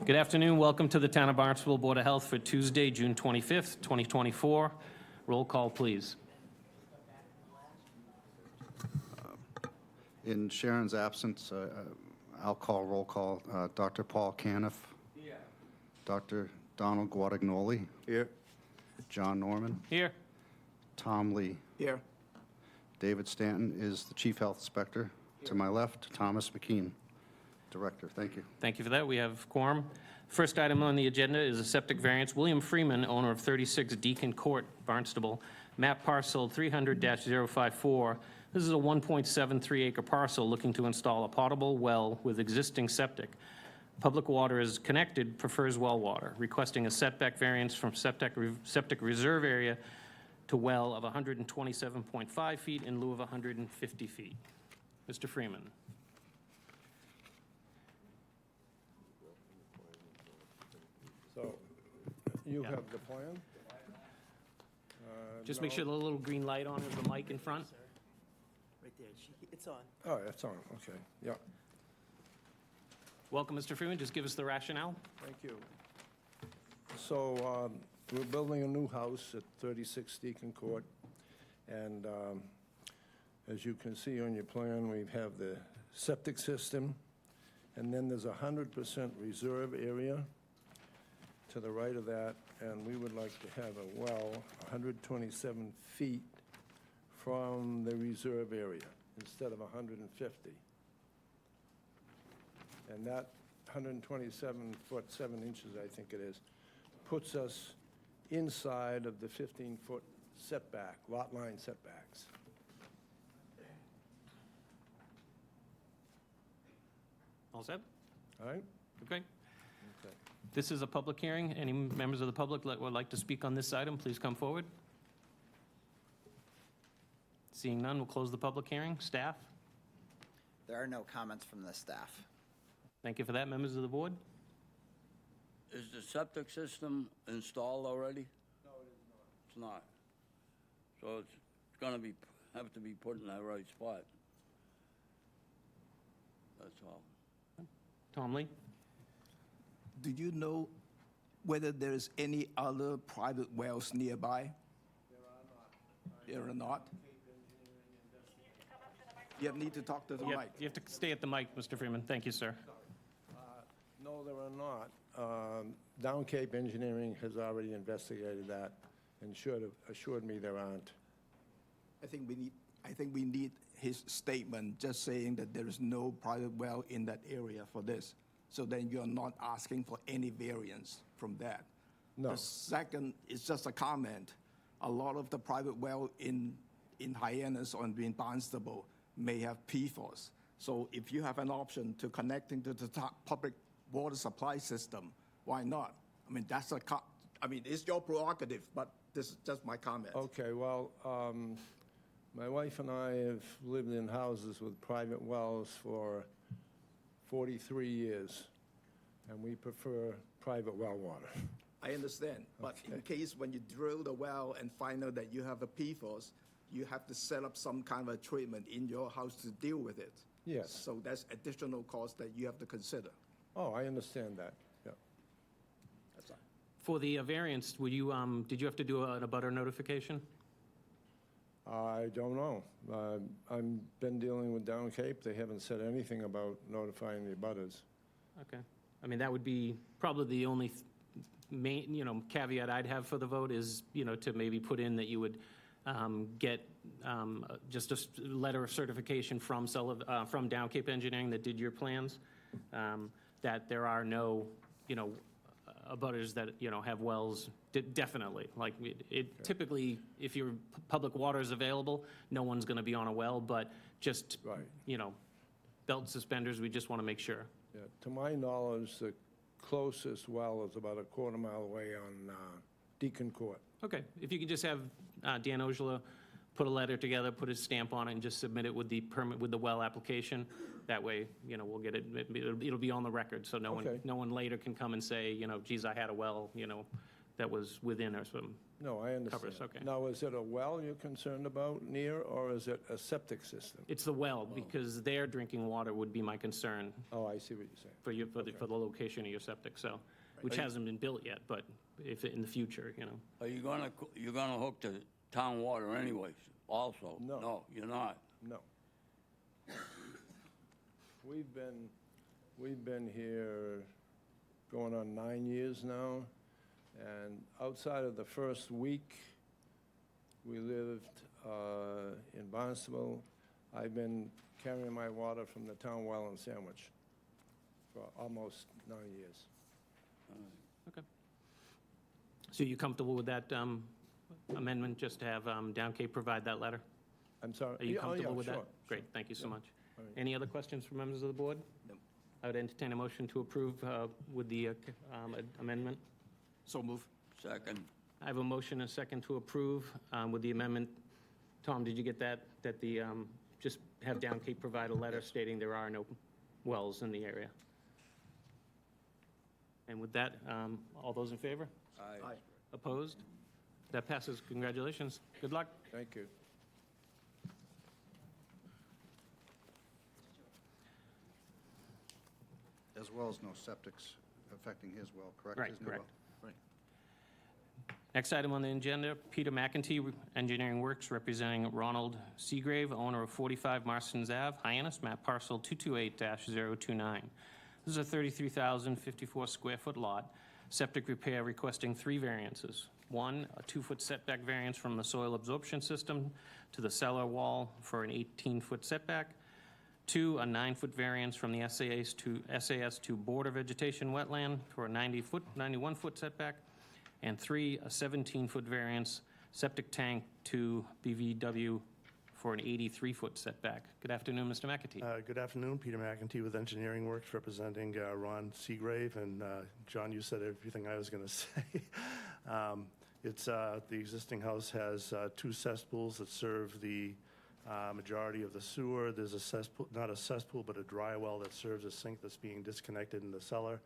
Good afternoon. Welcome to the Town of Barnstable Board of Health for Tuesday, June 25th, 2024. Roll call, please. In Sharon's absence, I'll call roll call. Dr. Paul Caniff. Here. Dr. Donald Guadagnoli. Here. John Norman. Here. Tom Lee. Here. David Stanton is the Chief Health Inspector. Here. To my left, Thomas McKean, Director. Thank you. Thank you for that. We have quorum. First item on the agenda is a septic variance. William Freeman, owner of 36 Deacon Court, Barnstable, map parcel 300-054. This is a 1.73 acre parcel looking to install a potable well with existing septic. Public water is connected, prefers well water, requesting a setback variance from septic reserve area to well of 127.5 feet in lieu of 150 feet. Mr. Freeman. So, you have the plan? Just make sure the little green light on is the mic in front. Right there, it's on. Oh, it's on, okay, yeah, Welcome, Mr. Freeman. Just give us the rationale. thank you. So, we're building a new house at 36 Deacon Court, and as you can see on your plan, we have the septic system, and then there's 100% reserve area to the right of that, and we would like to have a well 127 feet from the reserve area instead of 150. And that 127 foot 7 inches, I think it is, puts us inside of the 15-foot setback, lot line setbacks. All set? All right? Okay. Okay. This is a public hearing. Any members of the public that would like to speak on this item, please come forward. Seeing none, we'll close the public hearing. Staff? There are no comments from the staff. Thank you for that. Members of the board? Is the septic system installed already? No, it is not. It's not. So it's gonna have to be put in that right spot. That's all. Tom Lee? Do you know whether there's any other private wells nearby? There are not. You need to talk to the mic. You have to stay at the mic, Mr. Freeman. Thank you, sir. No, there are not. Down Cape Engineering has already investigated that and assured me there aren't. I think we need his statement just saying that there is no private well in that area for this. So then you're not asking for any variance from that. No. The second is just a comment. A lot of the private well in Hyannis or in Barnstable may have PFOS. So if you have an option to connecting to the public water supply system, why not? I mean, it's your prerogative, but this is just my comment. Okay, well, my wife and I have lived in houses with private wells for 43 years, and we prefer private well water. I understand, but Okay. in case when you drill the well and find out that you have a PFOS, you have to set up some kind of a treatment in your house to deal with it. Yes. So that's additional cost that you have to consider. Oh, I understand that, yeah. That's all. For the variance, did you have to do a butter notification? I don't know. I've been dealing with Down Cape. They haven't said anything about notifying the abutters. Okay. I mean, that would be probably the only main, caveat I'd have for the vote is, to maybe put in that you would get just a letter of certification from Down Cape Engineering that did your plans, that there are no, abutters that, have wells, definitely. Like, typically, if your public water is available, no one's going to be on a well, but just, Right. Belt and suspenders, we just want to make sure. Yeah. To my knowledge, the closest well is about a quarter mile away on Deacon Court. Okay, if you could just have Dan Ojala put a letter together, put his stamp on it, and just submit it with the permit, with the well application. That way, we'll get it, it'll be on the record, so no Okay. one later can come and say, geez, I had a well, that was within or some, No, I understand. Covers, okay. Now, is it a well you're concerned about near, or is it a septic system? it's the well, because their drinking water would be my concern Oh, I see what you're saying. for you, for the location of your septic, so, which hasn't been built yet, but if, in the future, you know. Are you you're gonna hook to town water anyways, also? No. No, you're not. No. We've been here going on 9 years now, and outside of the first week, we lived in Barnstable. I've been carrying my water from the town well in Sandwich for almost 9 years. Okay. So you comfortable with that amendment, just to have Down Cape provide that letter? I'm sorry. Are you Yeah, oh, yeah, comfortable with that? sure, Great, thank you so much. All right. Any other questions from members of the board? No. I would entertain a motion to approve with the amendment. So move. Second, I have a motion and a second to approve with the amendment. Tom, did you get that? That the, just have Down Cape provide a letter stating there are no wells in the area? And with that, all those in favor? aye. Opposed? That passes. Congratulations. Good luck. Thank you. As well as no septics affecting his well, correct? Right, His new correct. well? Next item on the agenda, Peter McEntee, Engineering Works, representing Ronald Seagrave, owner of 45 Marston's Ave, Hyannis, map parcel 228-029. This is a 33,054 square foot lot. Septic repair requesting 3 variances. 1, a 2-foot setback variance from the soil absorption system to the cellar wall for an 18-foot setback. 2, a 9-foot variance from the SAS to border vegetation wetland for a 91-foot setback. And 3, a 17-foot variance septic tank to BVW for an 83-foot setback. Good afternoon, Mr. McAtee. Good afternoon, Peter McEntee with Engineering Works, representing Ron Seagrave. And John, you said everything I was going to say. The existing house has 2 cesspools that serve the majority of the sewer. There's a cesspool, not a cesspool, but a dry well that serves a sink that's being disconnected in the cellar.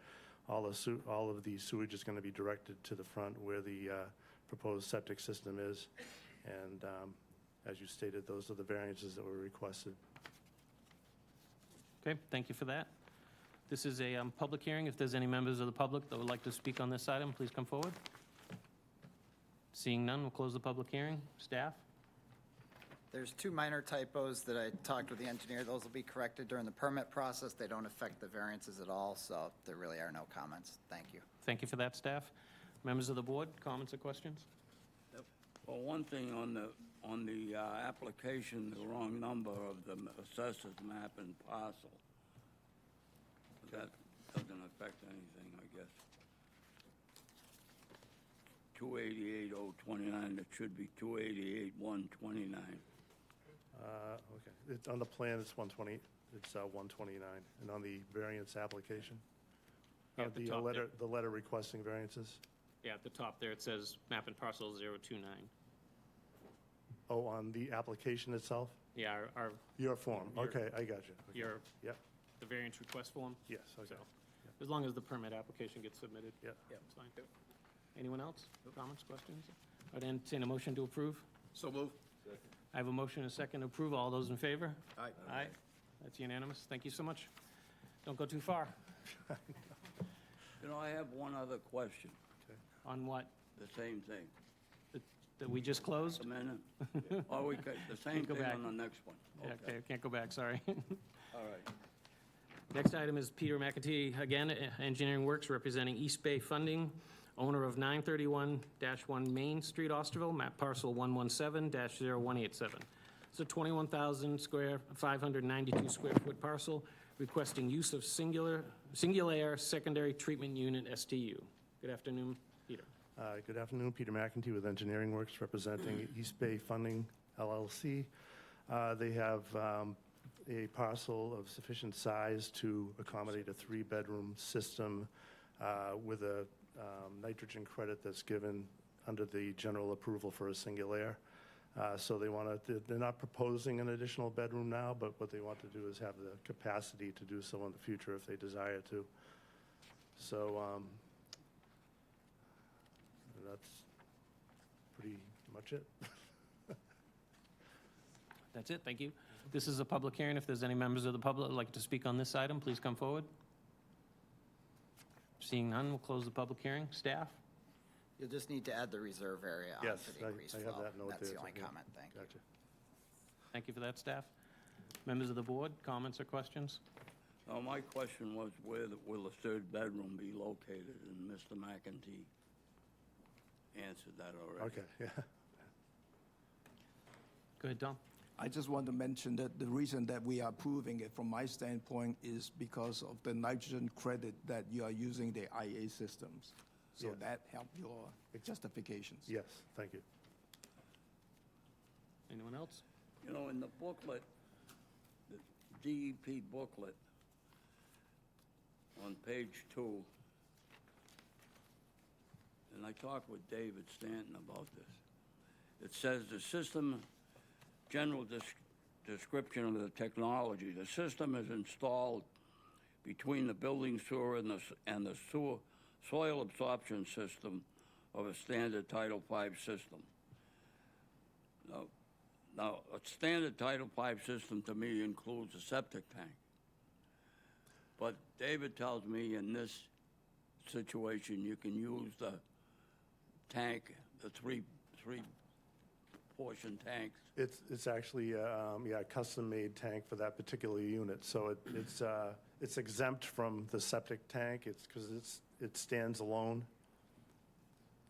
All of the sewage is going to be directed to the front where the proposed septic system is. And as you stated, those are the variances that were requested. Okay, thank you for that. This is a public hearing. If there's any members of the public that would like to speak on this item, please come forward. Seeing none, we'll close the public hearing. Staff? There's 2 minor typos that I talked with the engineer. Those will be corrected during the permit process. They don't affect the variances at all, so there really are no comments. Thank you. Thank you for that, staff. Members of the board, comments or questions? Well, one thing on the application, the wrong number of the assessor's map and parcel. That doesn't affect anything, I guess. 288,029, it should be 288,129. Okay. On the plan, it's 120. It's 129. And on the variance application, Yeah, at the top there. the letter requesting variances. Yeah, at the top there, it says map and parcel 029. Oh, on the application itself, Yeah, our your form. Your- Okay, I got you. Okay. your, Yep. the variance request form. Yes. Okay. So, as long as the permit application gets submitted. Yeah. It's fine. Anyone else? Comments, questions? I'd entertain a motion to approve. So move. I have a motion and a second to approve. All those in favor? Aye. Aye. That's unanimous. Thank you so much. Don't go too far. You know, I have one other question, On what? the same thing. That we just closed? A minute. Or we could, the same Go thing back. on the next one. Yeah, okay, can't go back, sorry. All right. Next item is Peter McAtee, again, Engineering Works, representing East Bay Funding, owner of 931-1 Main Street, Osterville, map parcel 117-0187. It's a 592 square foot parcel, requesting use of singular secondary treatment unit, STU. Good afternoon, Peter. Good afternoon, Peter McEntee with Engineering Works, representing East Bay Funding LLC. They have a parcel of sufficient size to accommodate a 3-bedroom system with a nitrogen credit that's given under the general approval for a single air. So they're not proposing an additional bedroom now, but what they want to do is have the capacity to do so in the future if they desire to. So, and that's pretty much it. That's it, thank you. This is a public hearing. If there's any members of the public who'd like to speak on this item, please come forward. Seeing none, we'll close the public hearing. Staff? You'll just need to add the reserve area Yes, onto the increased I flow. have that note there. That's the only too. comment, thank you. Gotcha. Thank you for that, staff. Members of the board, comments or questions? My question was, where will the third bedroom be located? And Mr. McEntee answered that already. Okay, yeah. Go ahead, Tom. I just want to mention that the reason that we are approving it from my standpoint is because of the nitrogen credit that you are using the IA systems. So Yes. that help your justifications. Yes, thank you. Anyone else? You know, in the booklet, the DEP booklet, on page 2, and I talked with David Stanton about this, it says the system, general description of the technology, the system is installed between the building sewer and the soil absorption system of a standard Title V system. Now, a standard Title V system to me includes a septic tank. But David tells me in this situation, you can use the tank, the three portion tanks. It's actually, yeah, a custom-made tank for that particular unit. So it's exempt from the septic tank. It's because it stands alone.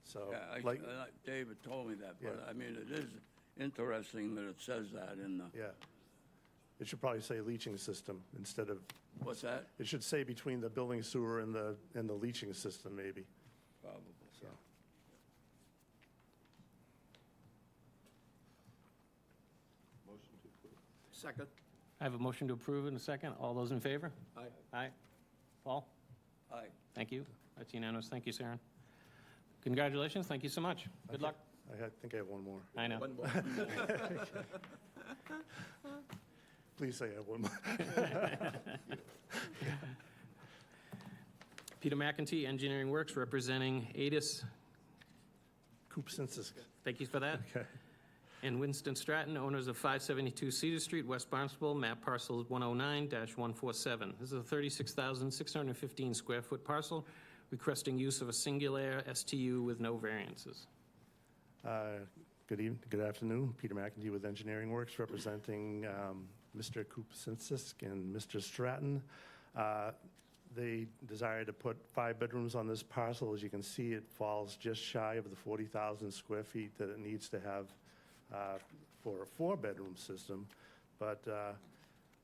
So, Yeah, like, David told me that, but Yeah. I mean, it is interesting that it says that in the, yeah. It should probably say leaching system instead of, what's that? it should say between the building sewer and the leaching system, maybe, Probably. so. Second. I have a motion to approve in a second. All those in favor? Aye. Aye. Paul? Aye. Thank you. That's unanimous. Thank you, Sharon. Congratulations. Thank you so much. Good luck. I think I have one more. I know. One more. Please say I have one more. Peter McEntee, Engineering Works, representing Adis. Coop Census. Thank you for that. Okay. And Winston Stratton, owners of 572 Cedar Street, West Barnstable, map parcel 109-147. This is a 36,615 square foot parcel requesting use of a singular STU with no variances. Good evening, good afternoon. Peter McEntee with Engineering Works, representing Mr. Coop Census and Mr. Stratton. They desire to put 5 bedrooms on this parcel. As you can see, it falls just shy of the 40,000 square feet that it needs to have for a 4-bedroom system. But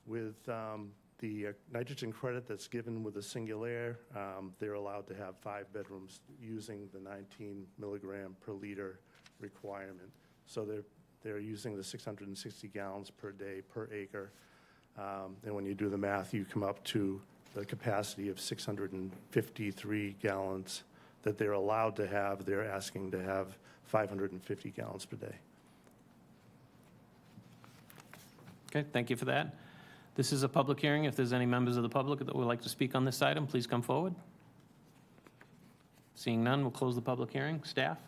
with the nitrogen credit that's given with the singular, they're allowed to have 5 bedrooms using the 19 milligram per liter requirement. So they're using the 660 gallons per day per acre. And when you do the math, you come up to the capacity of 653 gallons that they're allowed to have. They're asking to have 550 gallons per day. Okay, thank you for that. This is a public hearing. If there's any members of the public that would like to speak on this item, please come forward. Seeing none, we'll close the public hearing. Staff?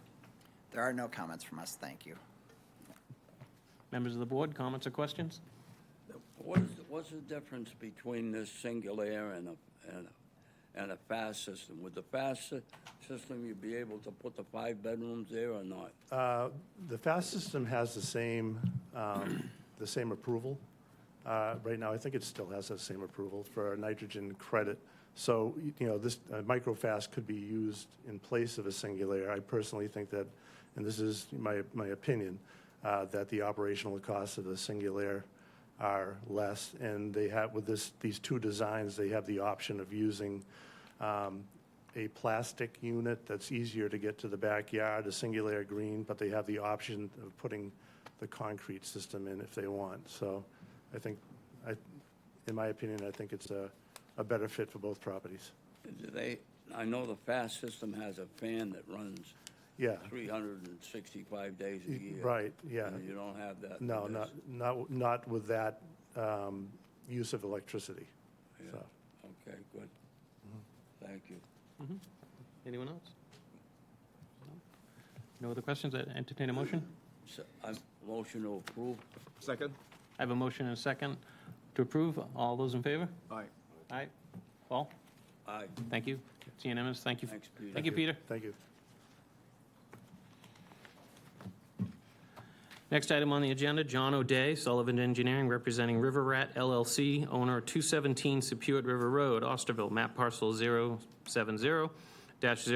There are no comments from us, thank you. Members of the board, comments or questions? What's the difference between this singular and a fast system? With the fast system, you'd be able to put the 5 bedrooms there or not? The FAST system has the same approval. Right now, I think it still has the same approval for a nitrogen credit. So, you know, this microfast could be used in place of a singular. I personally think that, and this is my opinion, that the operational costs of the singular are less, and they have, with these 2 designs, they have the option of using a plastic unit that's easier to get to the backyard, a singular green, but they have the option of putting the concrete system in if they want. So I think, in my opinion, I think it's a better fit for both properties. I know the fast system has a fan that runs Yeah, 365 days a year. right, yeah. And you don't have that. No, with this. not with that use of electricity. Yeah. So, Okay, good. Thank you. Anyone else? No? No other questions? I entertain a motion. Motion to approve. Second? I have a motion and a second to approve. All those in favor? Aye. Aye. Paul? Aye. Thank you. It's unanimous. Thank you. Thanks, Peter. Thank you, Peter. Thank you. Next item on the agenda, John O'Day, Sullivan Engineering, representing River Rat LLC, owner 217 Sepuit River Road, Osterville, map parcel 070-016. This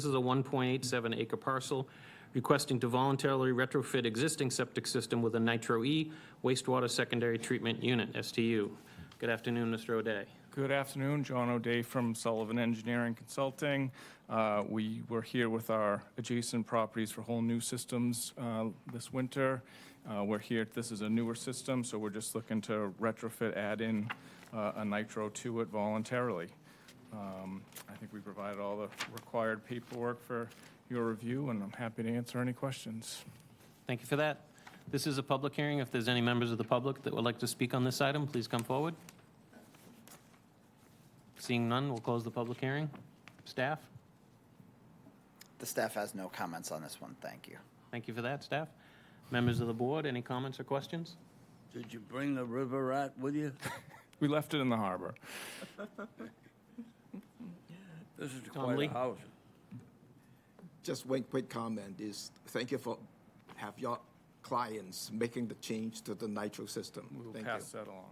is a 1.87 acre parcel requesting to voluntarily retrofit existing septic system with a Nitro E wastewater secondary treatment unit, STU. Good afternoon, Mr. O'Day. Good afternoon, John O'Day from Sullivan Engineering Consulting. We were here with our adjacent properties for whole new systems this winter. We're here, this is a newer system, so we're just looking to retrofit, add in a nitro to it voluntarily. I think we provided all the required paperwork for your review, and I'm happy to answer any questions. Thank you for that. This is a public hearing. If there's any members of the public that would like to speak on this item, please come forward. Seeing none, we'll close the public hearing. Staff? The staff has no comments on this one, thank you. Thank you for that, staff. Members of the board, any comments or questions? Did you bring the river rat with you? We left it in the harbor. This is Tom quite Lee? a house. Just one quick comment is, thank you for have your clients making the change to the nitro system. We'll Thank pass you. that along.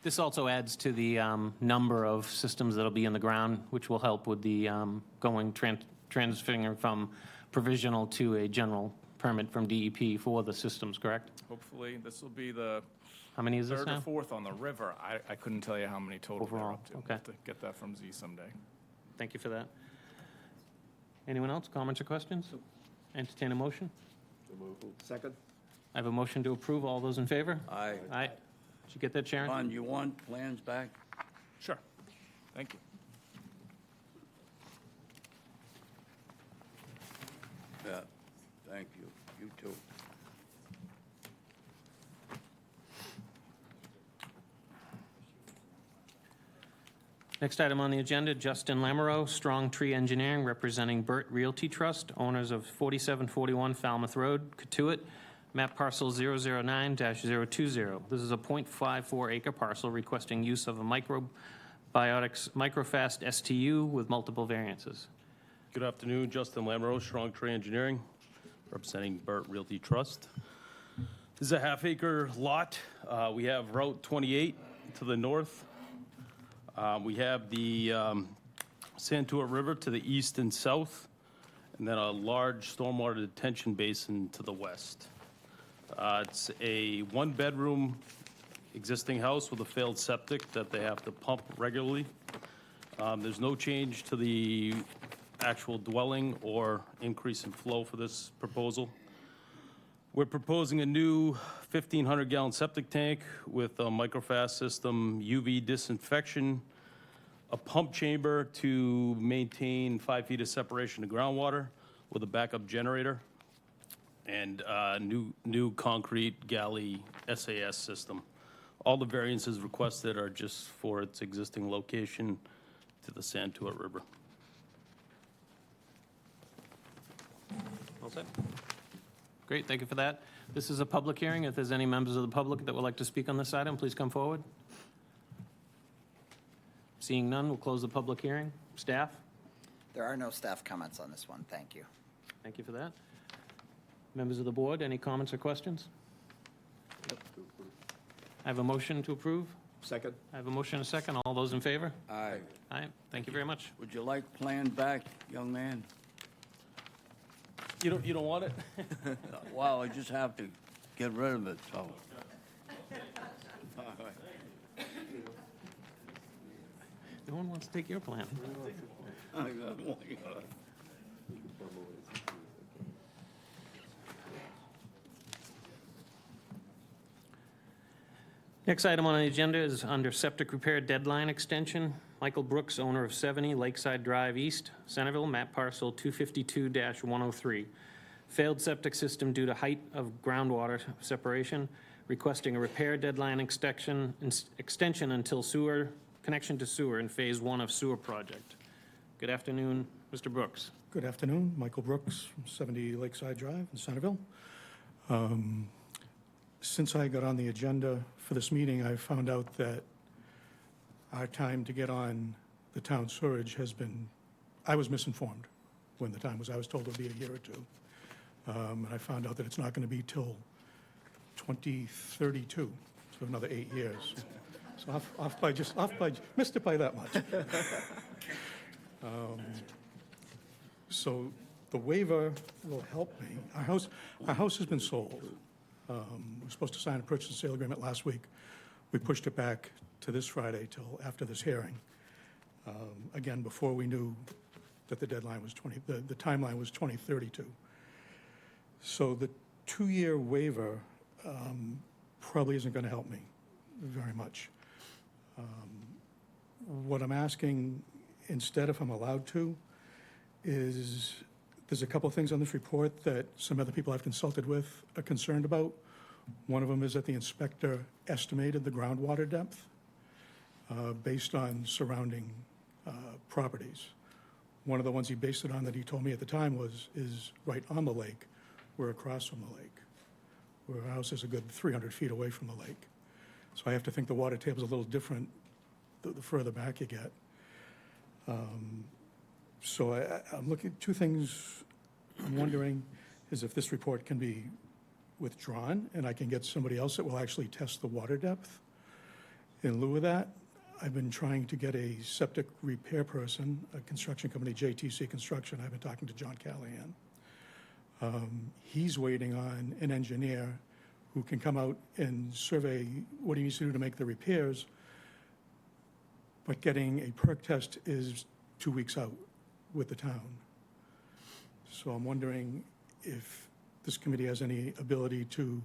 This also adds to the number of systems that'll be in the ground, which will help with the transferring from provisional to a general permit from DEP for the systems, correct? Hopefully, this will be the How many is this third or now? fourth on the river. I couldn't tell you how many total they're Overall, up to. okay. We'll have to get that from Z someday. Thank you for that. Anyone else, comments or questions? Entertain a motion. Second? I have a motion to approve. All those in favor? Aye. Aye. Did you get that, Sharon? Ron, you want plans back? Sure. Thank you. Yeah, thank you. You too. Next item on the agenda, Justin Lamoureux, Strong Tree Engineering, representing Burt Realty Trust, owners of 4741 Falmouth Road, Katuitt, map parcel 009-020. This is a .54 acre parcel requesting use of a microbiotics microfast STU with multiple variances. Good afternoon, Justin Lamoureux, Strong Tree Engineering, representing Burt Realty Trust. This is a half-acre lot. We have Route 28 to the north. We have the Santuit River to the east and south, and then a large stormwater detention basin to the west. It's a one-bedroom existing house with a failed septic that they have to pump regularly. There's no change to the actual dwelling or increase in flow for this proposal. We're proposing a new 1,500-gallon septic tank with a microfast system, UV disinfection, a pump chamber to maintain 5 feet of separation to groundwater with a backup generator, and new concrete galley SAS system. All the variances requested are just for its existing location to the Santuit River. All set? Great, thank you for that. This is a public hearing. If there's any members of the public that would like to speak on this item, please come forward. Seeing none, we'll close the public hearing. Staff? There are no staff comments on this one, thank you. Thank you for that. Members of the board, any comments or questions? I have a motion to approve. Second? I have a motion and a second. All those in favor? Aye. Aye. Thank you very much. Would you like plans back, young man? You don't want it? Well, I just have to get rid of it, so. No one wants to take your plan. Next item on the agenda is under septic repair deadline extension. Michael Brooks, owner of 70 Lakeside Drive East, Centerville, map parcel 252-103. Failed septic system due to height of groundwater separation, requesting a repair deadline extension until sewer, connection to sewer in Phase 1 of sewer project. Good afternoon, Mr. Brooks. Good afternoon, Michael Brooks from 70 Lakeside Drive in Centerville. Since I got on the agenda for this meeting, I found out that our time to get on the town sewage has been, I was misinformed when the time was. I was told it would be a year or two. And I found out that it's not going to be till 2032, so another 8 years. So missed it by that much. So the waiver will help me. Our house has been sold. We were supposed to sign a purchase and sale agreement last week. We pushed it back to this Friday till after this hearing. Again, before we knew that the deadline was the timeline was 2032. So the 2-year waiver probably isn't going to help me very much. What I'm asking instead, if I'm allowed to, is there's a couple of things on this report that some other people I've consulted with are concerned about. One of them is that the inspector estimated the groundwater depth based on surrounding properties. One of the ones he based it on that he told me at the time is right on the lake. We're across from the lake. Where our house is a good 300 feet away from the lake. So I have to think the water table's a little different the further back you get. So I'm looking at two things. I'm wondering is if this report can be withdrawn and I can get somebody else that will actually test the water depth. In lieu of that, I've been trying to get a septic repair person, a construction company, JTC Construction. I've been talking to John Callahan. He's waiting on an engineer who can come out and survey what he needs to do to make the repairs, but getting a perk test is 2 weeks out with the town. So I'm wondering if this committee has any ability to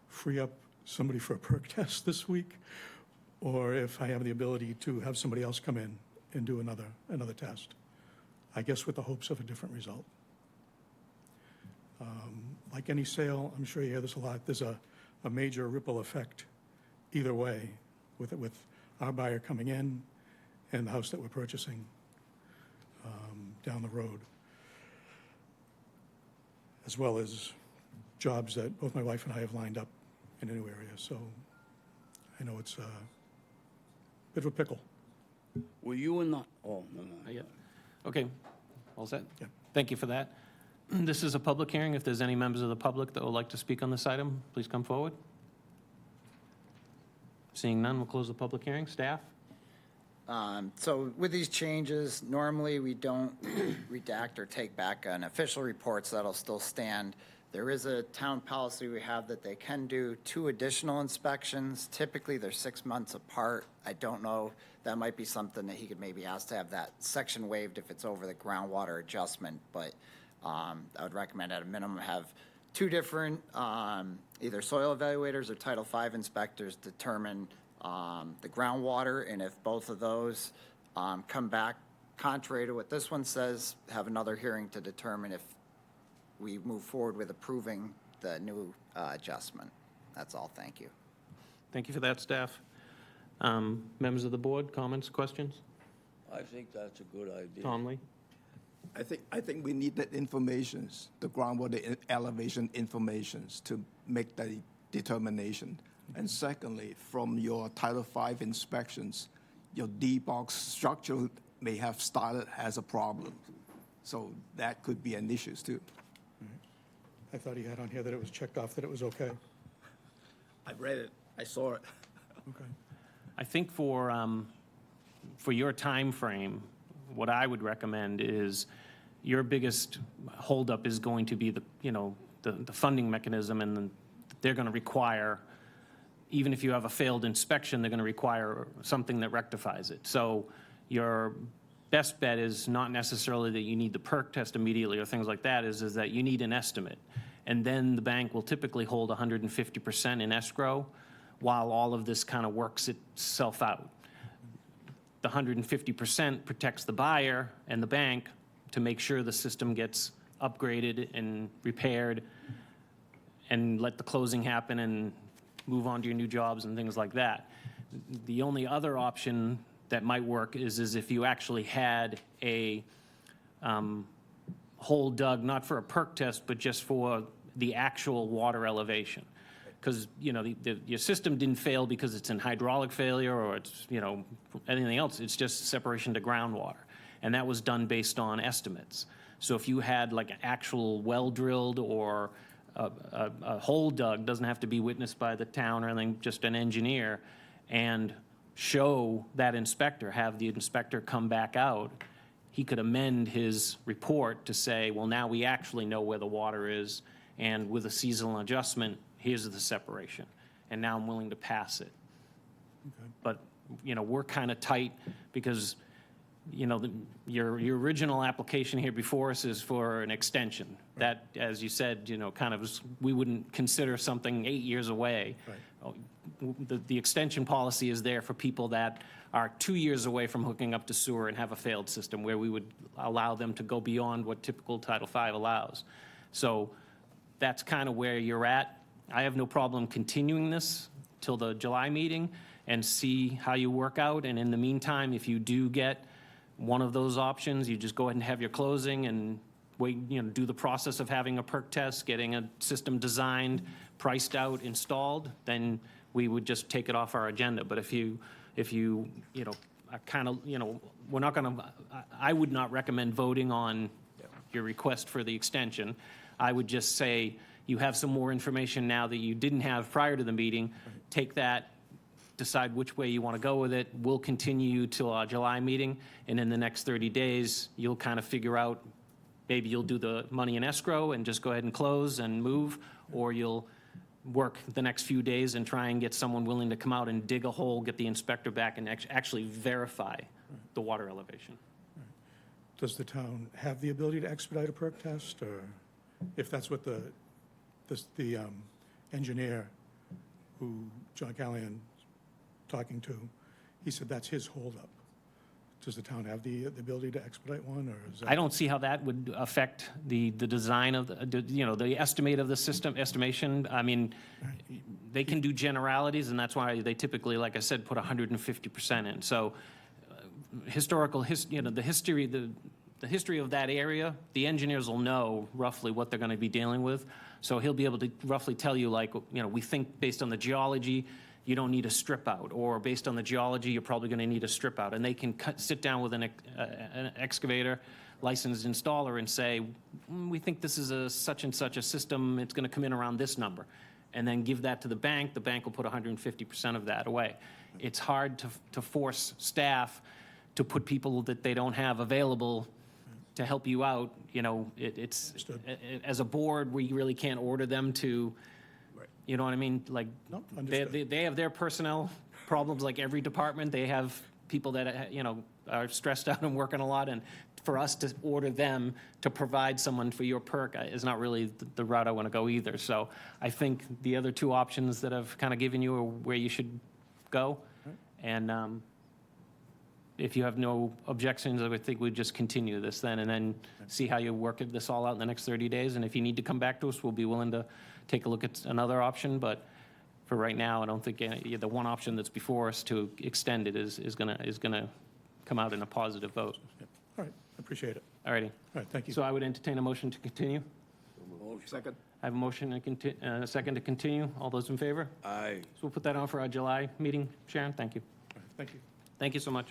free up somebody for a perk test this week, or if I have the ability to have somebody else come in and do another test, I guess with the hopes of a different result. Like any sale, I'm sure you hear this a lot, there's a major ripple effect either way with our buyer coming in and the house that we're purchasing down the road, as well as jobs that both my wife and I have lined up in a new area. So I know it's a bit of a pickle. Were you in the, oh, no, no. Yeah. Okay, all set? Yeah. Thank you for that. This is a public hearing. If there's any members of the public that would like to speak on this item, please come forward. Seeing none, we'll close the public hearing. Staff? So with these changes, normally we don't redact or take back an official report, so that'll still stand. There is a town policy we have that they can do 2 additional inspections. Typically, they're 6 months apart. I don't know, that might be something that he could maybe ask to have that section waived if it's over the groundwater adjustment, but I would recommend at a minimum have 2 different either soil evaluators or Title V inspectors determine the groundwater, and if both of those come back contrary to what this one says, have another hearing to determine if we move forward with approving the new adjustment. That's all. Thank you. Thank you for that, staff. Members of the board, comments, questions? I think that's a good idea. Tom Lee? I think we need that information, the groundwater elevation information to make the determination. And secondly, from your Title V inspections, your D-box structure may have started as a problem. So that could be an issue too. I thought he had on here that it was checked off, that it was okay. I read it, I saw it. Okay. I think for your time frame, what I would recommend is your biggest holdup is going to be the funding mechanism, and they're going to require, even if you have a failed inspection, they're going to require something that rectifies it. So your best bet is not necessarily that you need the perk test immediately or things like that, is that you need an estimate. And then the bank will typically hold 150% in escrow while all of this kind of works itself out. The 150% protects the buyer and the bank to make sure the system gets upgraded and repaired and let the closing happen and move on to your new jobs and things like that. The only other option that might work is if you actually had a hole dug, not for a perk test, but just for the actual water elevation. Because, you know, your system didn't fail because it's in hydraulic failure or it's, you know, anything else. It's just separation to groundwater. And that was done based on estimates. So if you had like an actual well drilled or a hole dug, doesn't have to be witnessed by the town or anything, just an engineer, and show that inspector, have the inspector come back out, he could amend his report to say, well, now we actually know where the water is, and with a seasonal adjustment, here's the separation. And now I'm willing to pass it. But, you know, we're kind of tight because, you know, your original application here before us is for an extension. That, as you said, you know, kind of, we wouldn't consider something 8 years away. Right. The extension policy is there for people that are 2 years away from hooking up to sewer and have a failed system, where we would allow them to go beyond what typical Title V allows. So that's kind of where you're at. I have no problem continuing this till the July meeting and see how you work out. And in the meantime, if you do get one of those options, you just go ahead and have your closing and wait, you know, do the process of having a perk test, getting a system designed, priced out, installed, then we would just take it off our agenda. But if you know, are kind of, you know, we're not going to, I would not recommend voting on your request for the extension. I would just say you have some more information now that you didn't have prior to the meeting. Take that, decide which way you want to go with it. We'll continue till our July meeting, and in the next 30 days, you'll kind of figure out, maybe you'll do the money in escrow and just go ahead and close and move, or you'll work the next few days and try and get someone willing to come out and dig a hole, get the inspector back, and actually verify the water elevation. Does the town have the ability to expedite a perk test, or if that's what the engineer who John Callahan talking to, he said that's his holdup. Does the town have the ability to expedite one, or is that? I don't see how that would affect the design of, the estimate of the system, estimation. I mean, they can do generalities, and that's why they typically, like I said, put 150% in. So the history of that area, the engineers will know roughly what they're going to be dealing with. So he'll be able to roughly tell you, like, we think based on the geology, you don't need a strip out, or based on the geology, you're probably going to need a strip out. And they can sit down with an excavator, licensed installer, and say, we think this is a such and such a system, it's going to come in around this number. And then give that to the bank will put 150% of that away. It's hard to force staff to put people that they don't have available to help you out. It's, as a board, we really can't order them to, you know what I mean? Like, No, understood. they have their personnel problems like every department. They have people that, are stressed out and working a lot. And for us to order them to provide someone for your perk is not really the route I want to go either. So I think the other two options that I've kind of given you are where you should go. And if you have no objections, I would think we'd just continue this then, and then see how you work this all out in the next 30 days. And if you need to come back to us, we'll be willing to take a look at another option. But for right now, I don't think the one option that's before us to extend it is gonna come out in a positive vote. All right, I appreciate it. All righty. All right, thank you. So I would entertain a motion to continue. Second. I have a motion and a second to continue. All those in favor? Aye. So we'll put that on for our July meeting. Sharon, thank you. All right, thank you. Thank you so much.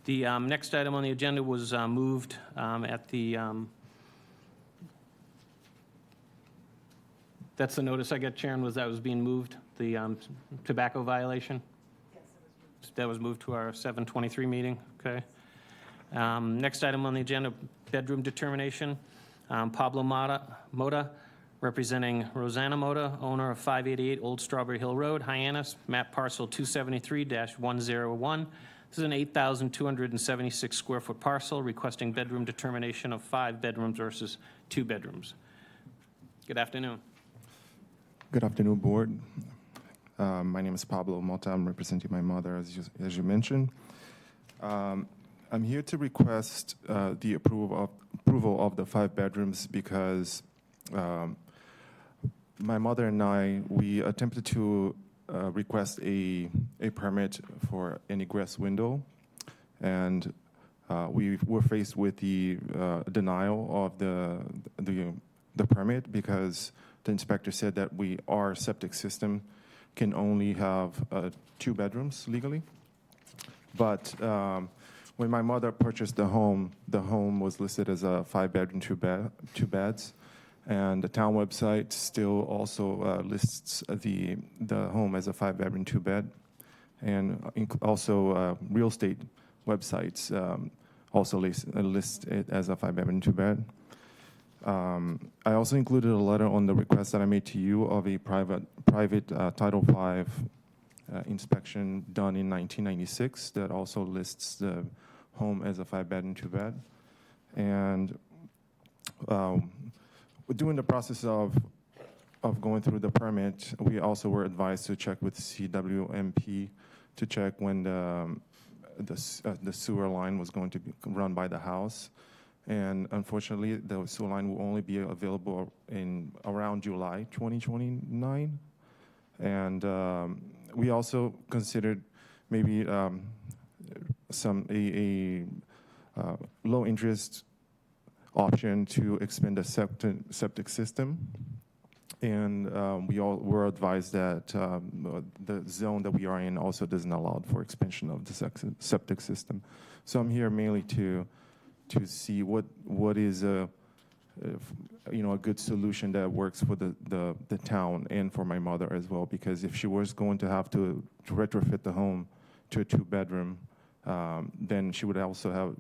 The next item on the agenda was moved at the, that's the notice I got, Sharon, was that was being moved, the tobacco violation? Yes, that was moved to our 7:23 meeting, okay. Next item on the agenda, bedroom determination. Pablo Mota, representing Rosanna Mota, owner of 588 Old Strawberry Hill Road, Hyannis, map parcel 273-101. This is an 8,276 square foot parcel requesting bedroom determination of 5 bedrooms versus 2 bedrooms. Good afternoon. Good afternoon, Board. My name is Pablo Mota. I'm representing my mother, as you mentioned. I'm here to request the approval of the 5 bedrooms because my mother and I, we attempted to request a permit for an egress window, and we were faced with the denial of the permit because the inspector said that our septic system can only have 2 bedrooms legally. But when my mother purchased the home was listed as a 5-bedroom, 2 beds. And the town website still also lists the home as a 5-bedroom, 2-bed. And also real estate websites also list it as a 5-bedroom, 2-bed. I also included a letter on the request that I made to you of a private Title V inspection done in 1996 that also lists the home as a 5-bedroom, 2-bed. And during the process of going through the permit, we also were advised to check with CWMP to check when the sewer line was going to be run by the house. And unfortunately, the sewer line will only be available in around July 2029. And we also considered maybe some low interest option to expand the septic system. And we all were advised that the zone that we are in also doesn't allow for expansion of the septic system. So I'm here mainly to see what is a good solution that works for the town and for my mother as well. Because if she was going to have to retrofit the home to a 2-bedroom, then she would also have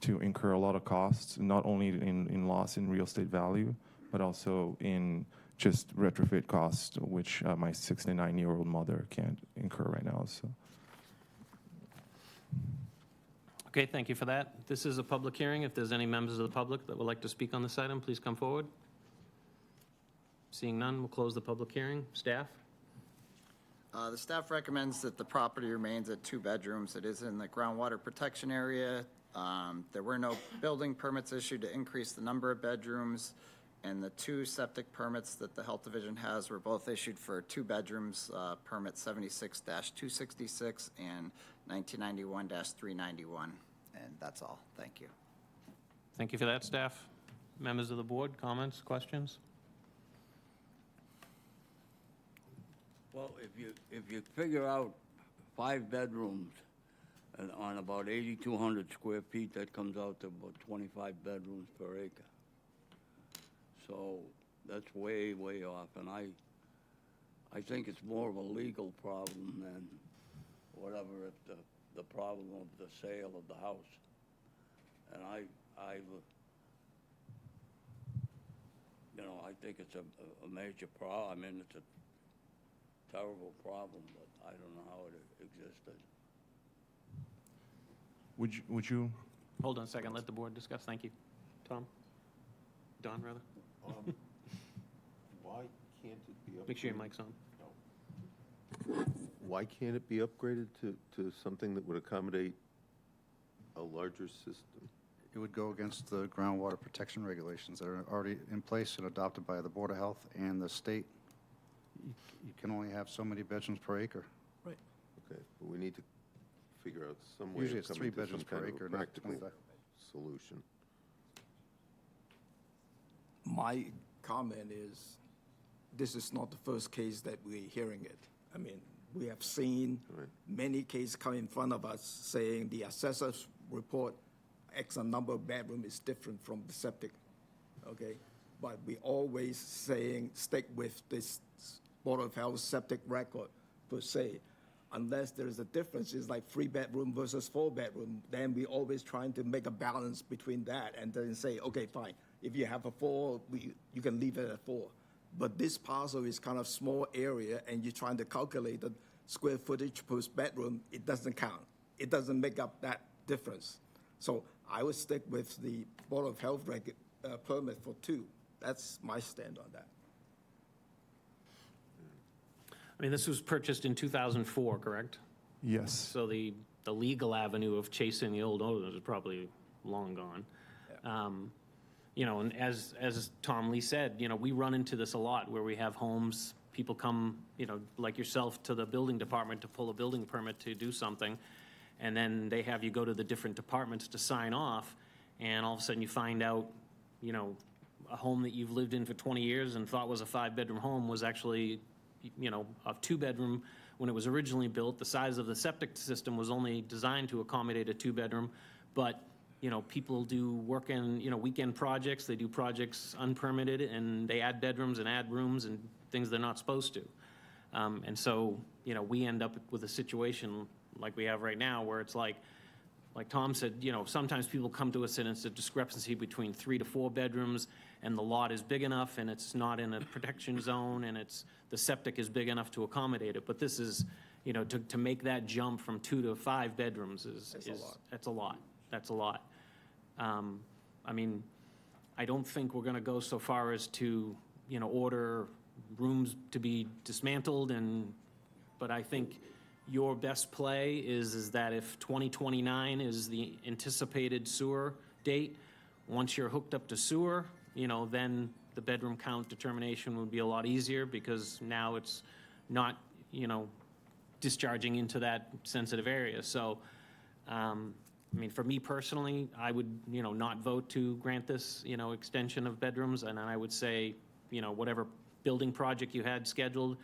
to incur a lot of costs, not only in loss in real estate value, but also in just retrofit costs, which my 69-year-old mother can't incur right now. So. Okay, thank you for that. This is a public hearing. If there's any members of the public that would like to speak on this item, please come forward. Seeing none, we'll close the public hearing. Staff? The staff recommends that the property remains at 2 bedrooms. It is in the groundwater protection area. There were no building permits issued to increase the number of bedrooms, and the 2 septic permits that the Health Division has were both issued for 2 bedrooms, permit 76-266 and 1991-391. And that's all. Thank you. Thank you for that, staff. Members of the board, comments, questions? Well, if you figure out 5 bedrooms and on about 8,200 square feet, that comes out to about 25 bedrooms per acre. So that's way, way off, and I think it's more of a legal problem than whatever the problem of the sale of the house. And I think it's a major problem. I mean, it's a terrible problem, but I don't know how it existed. Would you? Hold on a second, let the board discuss. Thank you. Tom? Don, rather? Why can't it be upgraded? Make sure your mic's on. Why can't it be upgraded to something that would accommodate a larger system? It would go against the groundwater protection regulations that are already in place and adopted by the Board of Health and the state. You can only have so many bedrooms per acre. Okay, but we need to figure out some way Usually of it's 3 coming to some bedrooms per kind of acre, a not practical 25. solution. My comment is, this is not the first case that we're hearing it. I mean, we have seen many cases come in front of us saying the assessor's report, X number of bedroom is different from the septic, okay? But we always saying stick with this Board of Health septic record per se. Unless there is a difference, it's like 3-bedroom versus 4-bedroom, then we always trying to make a balance between that and then say, okay, fine. If you have a 4, you can leave it at 4. But this parcel is kind of small area and you're trying to calculate the square footage per bedroom, it doesn't count. It doesn't make up that difference. So I would stick with the Board of Health permit for 2. That's my stand on that. I mean, this was purchased in 2004, correct? Yes. So the legal avenue of chasing the old owners is probably long gone. you know, and as Tom Lee said, you know, we run into this a lot where we have homes, people come, you know, like yourself, to the building department to pull a building permit to do something, and then they have you go to the different departments to sign off, and all of a sudden you find out, you know, a home that you've lived in for 20 years and thought was a 5-bedroom home was actually, you know, a 2-bedroom. When it was originally built, the size of the septic system was only designed to accommodate a 2-bedroom, but, you know, people do work in, you know, weekend projects, they do projects unpermitted, and they add bedrooms and add rooms and things they're not supposed to. And so, you know, we end up with a situation like we have right now, where it's like Tom said, you know, sometimes people come to us and it's a discrepancy between 3 to 4 bedrooms, and the lot is big enough, and it's not in a protection zone, and the septic is big enough to accommodate it. But this is, you know, to make that jump from 2 to 5 bedrooms that's a lot. That's a lot. I mean, I don't think we're gonna go so far as to, you know, order rooms to be dismantled, but I think your best play is that if 2029 is the anticipated sewer date, once you're hooked up to sewer, you know, then the bedroom count determination would be a lot easier, because now it's not, you know, discharging into that sensitive area. So, I mean, for me personally, I would, you know, not vote to grant this, you know, extension of bedrooms, and I would say, you know, whatever building project you had scheduled,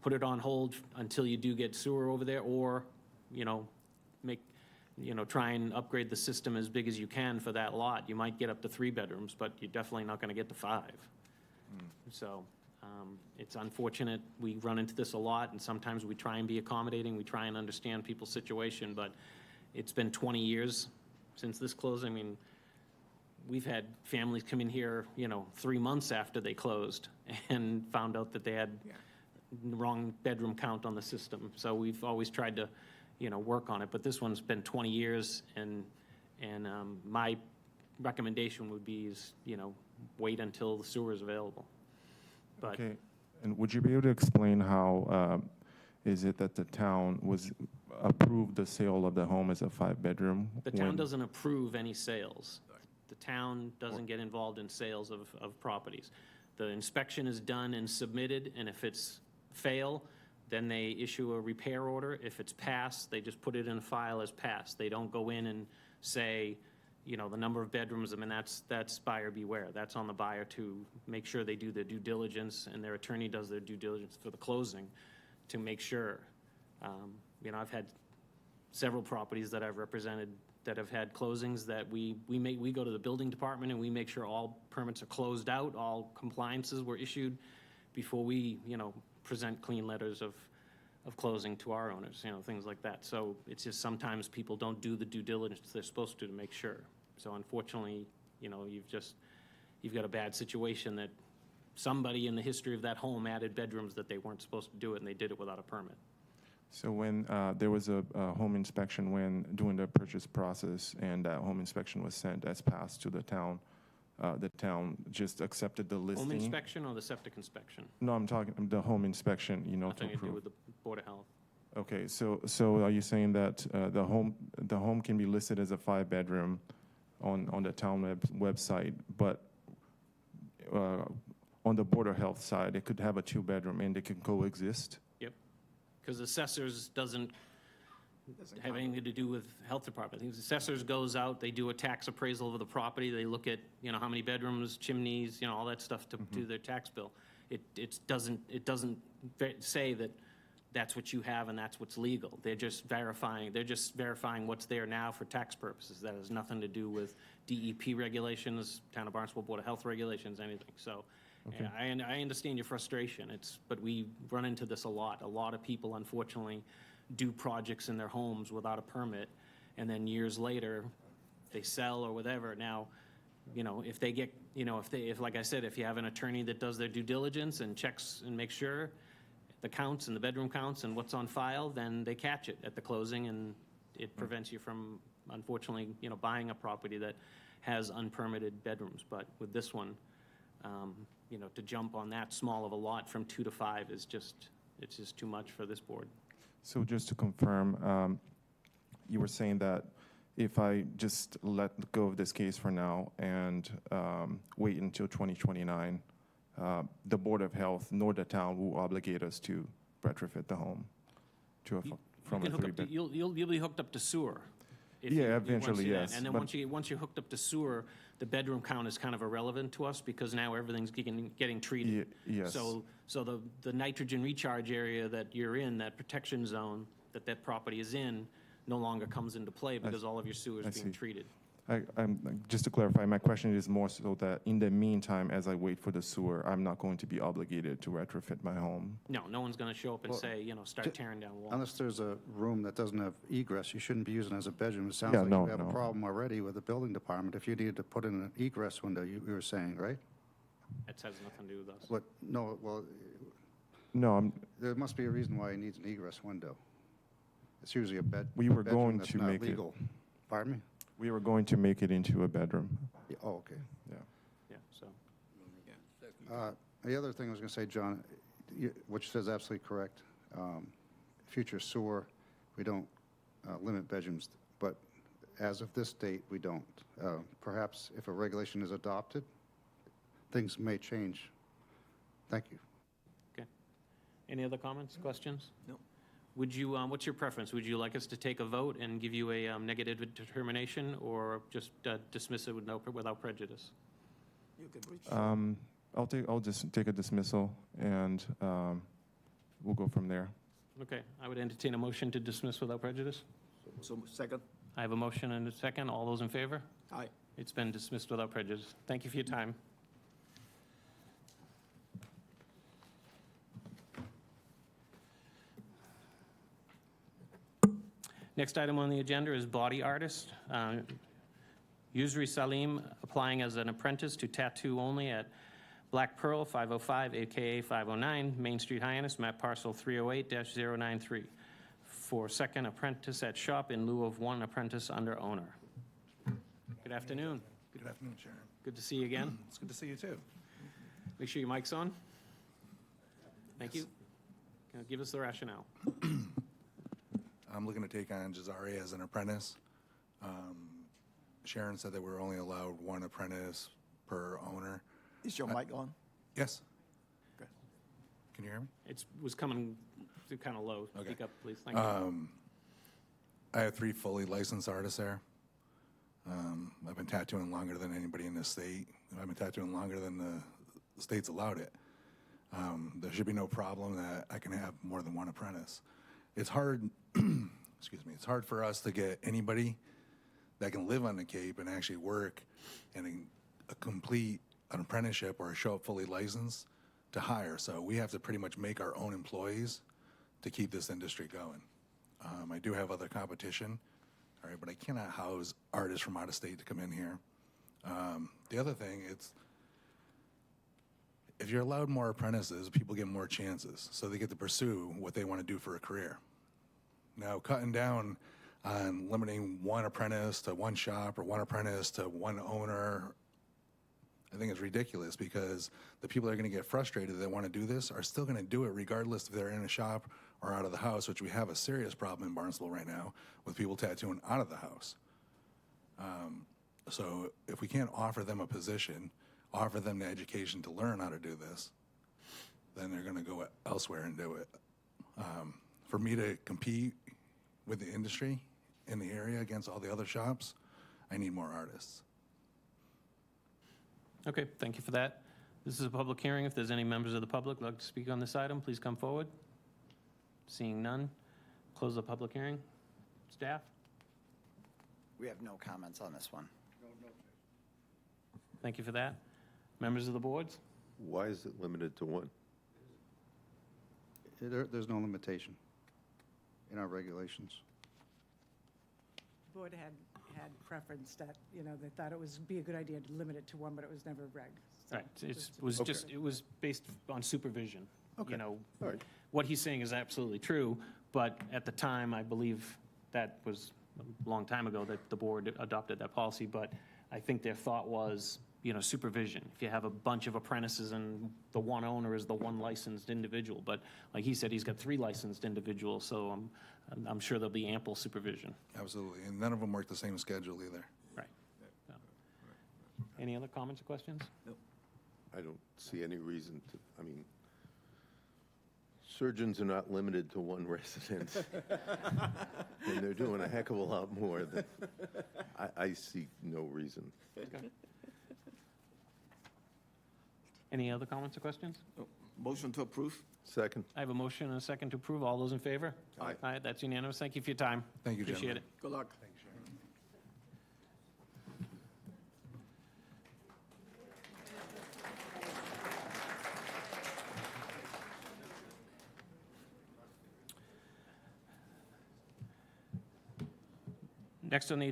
put it on hold until you do get sewer over there, or, you know, try and upgrade the system as big as you can for that lot. You might get up to 3 bedrooms, but you're definitely not gonna get to 5. So, it's unfortunate. We run into this a lot, and sometimes we try and be accommodating, we try and understand people's situation, but it's been 20 years since this closed. I mean, we've had families come in here, you know, 3 months after they closed and found out that they had the wrong bedroom count on the system. So we've always tried to, you know, work on it. But this one's been 20 years, and my recommendation would be is, you know, wait until the sewer is available. But Okay, and would you be able to explain how is it that the town was approved the sale of the home as a 5-bedroom? the town doesn't approve any sales. The town doesn't get involved in sales of properties. The inspection is done and submitted, and if it's fail, then they issue a repair order. If it's passed, they just put it in a file as passed. They don't go in and say, you know, the number of bedrooms. I mean, that's buyer beware. That's on the buyer to make sure they do their due diligence, and their attorney does their due diligence for the closing to make sure. You know, I've had several properties that I've represented that have had closings that we go to the building department and we make sure all permits are closed out, all compliances were issued before we, you know, present clean letters of closing to our owners, you know, things like that. So it's just sometimes people don't do the due diligence they're supposed to make sure. So unfortunately, you know, you've got a bad situation that somebody in the history of that home added bedrooms that they weren't supposed to do it, and they did it without a permit. So when there was a home inspection when doing the purchase process, and that home inspection was sent as passed to the town just accepted the listing? Home inspection or the septic inspection? No, I'm talking the home inspection, you know, to Nothing to do approve. with the Board of Health. Okay, so are you saying that the home can be listed as a 5-bedroom on the town website, but on the Board of Health side, it could have a 2-bedroom and they can coexist? Yep, because assessors doesn't have anything to do with health department. The assessors goes out, they do a tax appraisal of the property, they look at, you know, how many bedrooms, chimneys, you know, all that stuff to do their tax bill. It doesn't say that that's what you have and that's what's legal. They're just verifying what's there now for tax purposes. That has nothing to do with DEP regulations, Town of Barnstable Board of Health regulations, anything. So Okay. I understand your frustration. But we run into this a lot. A lot of people, unfortunately, do projects in their homes without a permit, and then years later, they sell or whatever. Now, you know, if they get, you know, if like I said, if you have an attorney that does their due diligence and checks and makes sure the counts and the bedroom counts and what's on file, then they catch it at the closing, and it prevents you from, unfortunately, you know, buying a property that has unpermitted bedrooms. But with this one, you know, to jump on that small of a lot from 2 to 5 is just, it's just too much for this board. So just to confirm, you were saying that if I just let go of this case for now and wait until 2029, the Board of Health nor the town will obligate us to retrofit the home to from You a can hook up to- three-bed. You'll be hooked up to sewer. if Yeah, you wanna eventually, see that. yes, And then but- once you're hooked up to sewer, the bedroom count is kind of irrelevant to us because now everything's getting treated. Yes. So the nitrogen recharge area that you're in, that protection zone that property is in, no longer comes into play because all of your sewer I is being see. treated. Just to clarify, my question is more so that in the meantime, as I wait for the sewer, I'm not going to be obligated to retrofit my home. No one's gonna show up and say, start tearing down walls. Unless there's a room that doesn't have egress, you shouldn't be using it as a bedroom. It sounds Yeah, like no, you have a no. problem already with the building department. If you needed to put in an egress window, you were saying, right? That has nothing to do with us. What, no, well, No, there must be a reason why he needs an egress window. It's usually a We were bedroom going that's to not make it- legal. Pardon me? we were going to make it into a bedroom. Yeah, oh, okay. Yeah. Yeah, so. The other thing I was going to say, John, what you said is absolutely correct. Future sewer, we don't limit bedrooms, but as of this date, we don't. Perhaps if a regulation is adopted, things may change. Thank you. Okay. Any other comments, questions? No. Would you, what's your preference? Would you like us to take a vote and give you a negative determination, or just dismiss it without prejudice? You can reach. I'll just take a dismissal and we'll go from there. Okay, I would entertain a motion to dismiss without prejudice. So, second? I have a motion and a second. All those in favor? Aye. It's been dismissed without prejudice. Thank you for your time. Next item on the agenda is body artist. Yusri Salim applying as an apprentice to tattoo only at Black Pearl 505, AKA 509, Main Street, Hyannis, map parcel 308-093, for second apprentice at shop in lieu of one apprentice under owner. Good afternoon. Good afternoon, Sharon. Good to see you again. It's good to see you, too. Make sure your mic's on. Thank you. Can you give us the rationale? I'm looking to take on Jazari as an apprentice. Sharon said that we're only allowed one apprentice per owner. Is your mic on? Yes? Okay. Can you hear me? It was coming through kind of low. Okay. Speak up, please. Thank you. I have 3 fully licensed artists there. I've been tattooing longer than anybody in this state. I've been tattooing longer than the state's allowed it. There should be no problem that I can have more than one apprentice. It's hard, excuse me, it's hard for us to get anybody that can live on the Cape and actually work and complete an apprenticeship or show up fully licensed to hire. So we have to pretty much make our own employees to keep this industry going. I do have other competition, all right, but I cannot house artists from out of state to come in here. The other thing, if you're allowed more apprentices, people get more chances, so they get to pursue what they want to do for a career. Now, cutting down on limiting one apprentice to one shop or one apprentice to one owner, I think it's ridiculous, because the people that are going to get frustrated that want to do this are still going to do it regardless if they're in a shop or out of the house, which we have a serious problem in Barnstable right now with people tattooing out of the house. So if we can't offer them a position, offer them the education to learn how to do this, then they're going to go elsewhere and do it. For me to compete with the industry in the area against all the other shops, I need more artists. Okay, thank you for that. This is a public hearing. If there's any members of the public who'd like to speak on this item, please come forward. Seeing none, close the public hearing. Staff? We have no comments on this one. Thank you for that. Members of the boards? Why is it limited to one? There's no limitation in our regulations. The board had preference that, they thought it was be a good idea to limit it to one, but it was never reg. So Right, it was based on supervision. Okay. All right. What he's saying is absolutely true, but at the time, I believe that was a long time ago that the board adopted that policy, but I think their thought was, supervision. If you have a bunch of apprentices and the one owner is the one licensed individual, but like he said, he's got 3 licensed individuals, so I'm sure there'll be ample supervision. Absolutely, and none of them work the same schedule either. Right. So, any other comments or questions? I don't see any reason to, I mean, surgeons are not limited to one residence. And they're doing a heck of a lot more than, I see no reason. Okay. Any other comments or questions? Motion to approve? Second. I have a motion and a second to approve. All those in favor? Aye. Aye, that's unanimous. Thank you for your time. Thank you, Appreciate gentlemen. it. Good luck. Next on the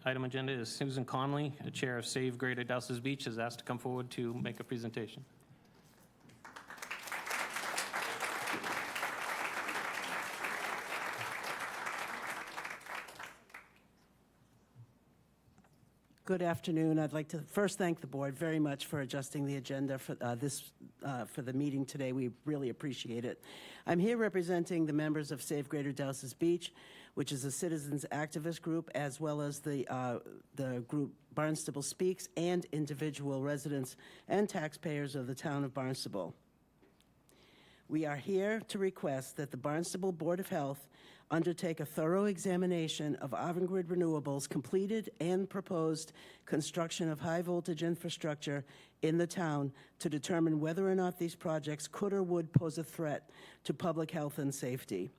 item agenda is Susan Conley, Chair of Save Greater Dowses Beach, has asked to come forward to make a presentation. Good afternoon. I'd like to first thank the board very much for adjusting the agenda for for the meeting today. We really appreciate it. I'm here representing the members of Save Greater Dowses Beach, which is a citizens activist group, as well as the group Barnstable Speaks, and individual residents and taxpayers of the town of Barnstable. We are here to request that the Barnstable Board of Health undertake a thorough examination of Avangrid Renewables' completed and proposed construction of high-voltage infrastructure in the town to determine whether or not these projects could or would pose a threat to public health and safety.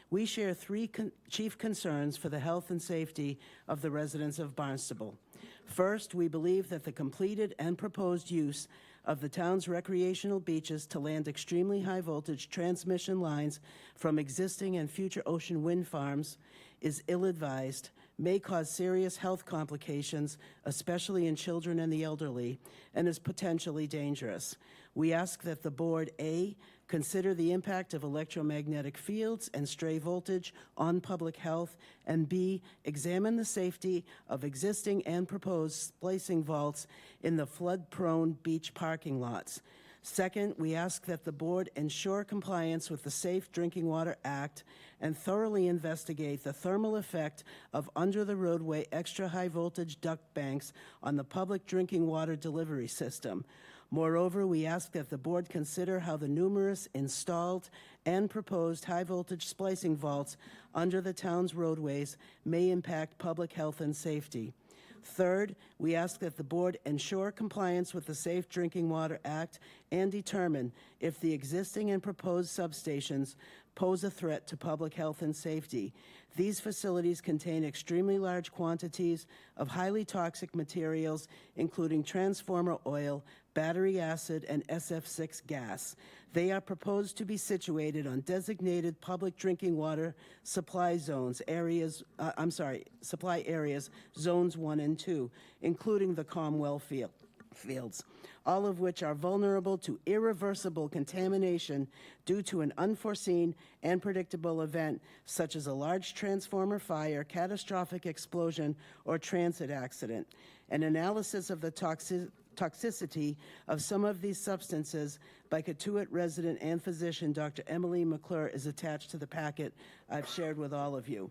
We share three chief concerns for the health and safety of the residents of Barnstable. First, we believe that the completed and proposed use of the town's recreational beaches to land extremely high-voltage transmission lines from existing and future ocean wind farms is ill-advised, may cause serious health complications, especially in children and the elderly, and is potentially dangerous. We ask that the board, A, consider the impact of electromagnetic fields and stray voltage on public health, and B, examine the safety of existing and proposed splicing vaults in the flood-prone beach parking lots. Second, we ask that the board ensure compliance with the Safe Drinking Water Act and thoroughly investigate the thermal effect of under-the-roadway extra high-voltage duct banks on the public drinking water delivery system. Moreover, we ask that the board consider how the numerous installed and proposed high-voltage splicing vaults under the town's roadways may impact public health and safety. Third, we ask that the board ensure compliance with the Safe Drinking Water Act and determine if the existing and proposed substations pose a threat to public health and safety. These facilities contain extremely large quantities of highly toxic materials, including transformer oil, battery acid, and SF6 gas. They are proposed to be situated on designated public drinking water supply zones, supply areas, zones 1 and 2, including the Comwell fields, all of which are vulnerable to irreversible contamination due to an unforeseen and predictable event, such as a large transformer fire, catastrophic explosion, or transit accident. An analysis of the toxicity of some of these substances by Cotuit resident and physician Dr. Emily McClure is attached to the packet I've shared with all of you.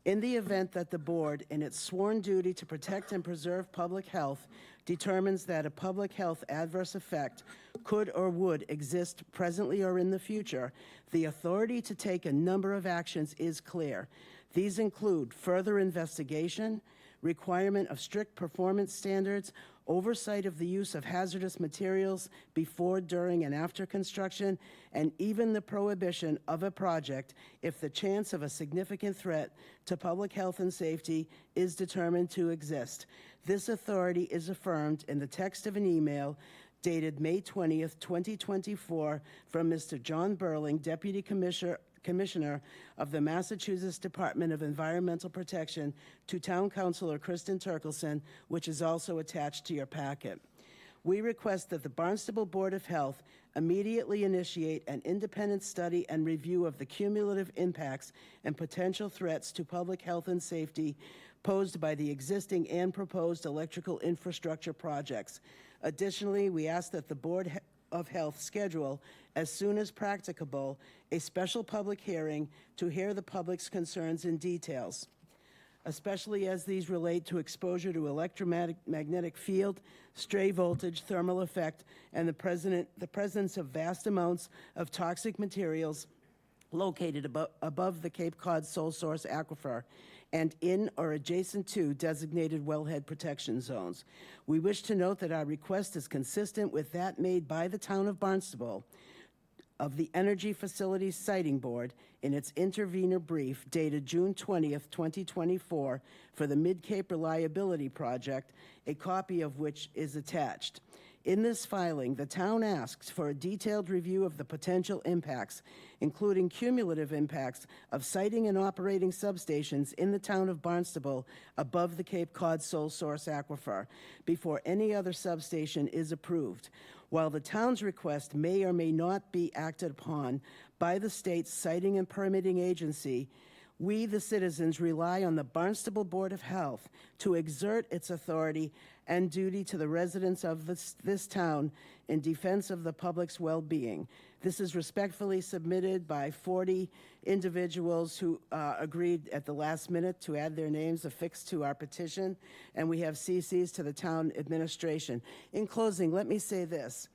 In the event that the board, in its sworn duty to protect and preserve public health, determines that a public health adverse effect could or would exist presently or in the future, the authority to take a number of actions is clear. These include further investigation, requirement of strict performance standards, oversight of the use of hazardous materials before, during, and after construction, and even the prohibition of a project if the chance of a significant threat to public health and safety is determined to exist. This authority is affirmed in the text of an email dated May 20th, 2024, from Mr. John Burling, Deputy Commissioner of the Massachusetts Department of Environmental Protection, to Town Councilor Kristen Turkelson, which is also attached to your packet. We request that the Barnstable Board of Health immediately initiate an independent study and review of the cumulative impacts and potential threats to public health and safety posed by the existing and proposed electrical infrastructure projects. Additionally, we ask that the board of Health schedule, as soon as practicable, a special public hearing to hear the public's concerns and details, especially as these relate to exposure to electromagnetic field, stray voltage, thermal effect, and the presence of vast amounts of toxic materials located above the Cape Cod sole source aquifer and in or adjacent to designated wellhead protection zones. We wish to note that our request is consistent with that made by the town of Barnstable of the Energy Facilities Siting Board in its intervenor brief dated June 20th, 2024 for the Mid-Cape Reliability Project, a copy of which is attached. In this filing, the town asks for a detailed review of the potential impacts, including cumulative impacts of siting and operating substations in the town of Barnstable above the Cape Cod sole source aquifer, before any other substation is approved. While the town's request may or may not be acted upon by the state's siting and permitting agency, we, the citizens, rely on the Barnstable Board of Health to exert its authority and duty to the residents of this town in defense of the public's well-being. This is respectfully submitted by 40 individuals who agreed at the last minute to add their names affixed to our petition, and we have CCs to the town administration. In closing, let me say this.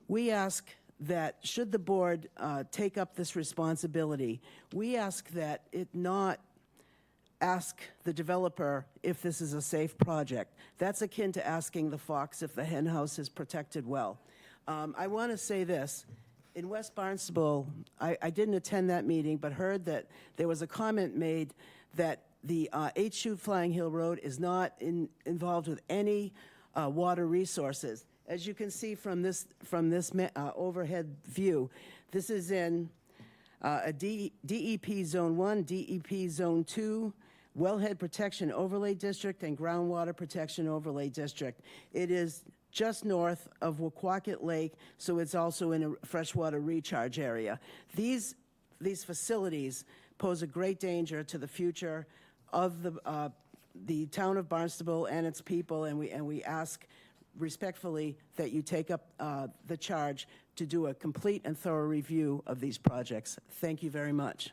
We ask that should the board take up this responsibility, we ask that it not ask the developer if this is a safe project. That's akin to asking the fox if the hen house is protected well. I want to say this. In West Barnstable, I didn't attend that meeting, but heard that there was a comment made that the 8 Chute Flying Hill Road is not involved with any water resources. As you can see from this overhead view, this is in a DEP Zone 1, DEP Zone 2, Wellhead Protection Overlay District, and Groundwater Protection Overlay District. It is just north of Waquaket Lake, so it's also in a freshwater recharge area. These facilities pose a great danger to the future of the town of Barnstable and its people, and we ask respectfully that you take up the charge to do a complete and thorough review of these projects. Thank you very much.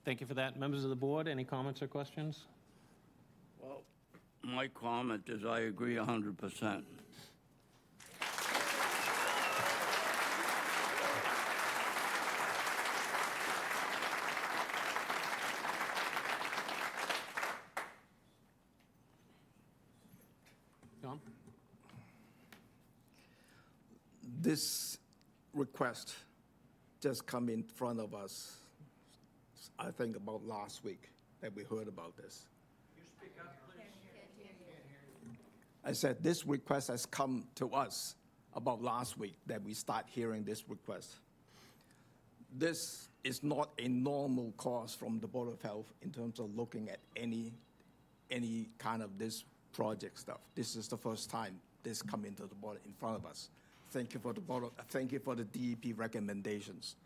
Thank you for that. Members of the board, any comments or questions? Well, my comment is I agree 100%. John? This request just come in front of us, I think about last week that we heard about this. I said this request has come to us about last week that we start hearing this request. This is not a normal course from the Board of Health in terms of looking at any kind of this project stuff. This is the first time this come into the board in front of us. Thank you for the board. Thank you for the DEP recommendations.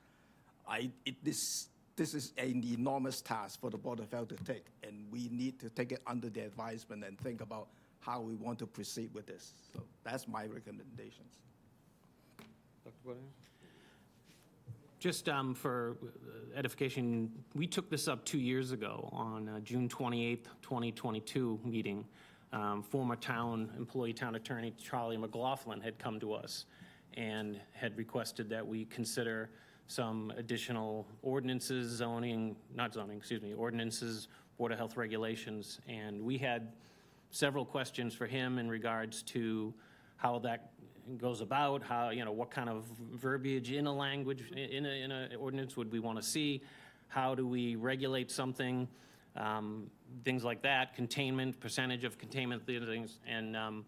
This is an enormous task for the Board of Health to take, and we need to take it under their advisement and think about how we want to proceed with this. So that's my recommendations. Dr. Guarino? Just for edification, we took this up 2 years ago on June 28th, 2022 meeting. Former town attorney Charlie McLaughlin had come to us and had requested that we consider some additional ordinances, ordinances, Board of Health regulations. And we had several questions for him in regards to how that goes about, how, what kind of verbiage in a language, in a ordinance would we want to see, how do we regulate something, things like that, containment, percentage of containment, things, and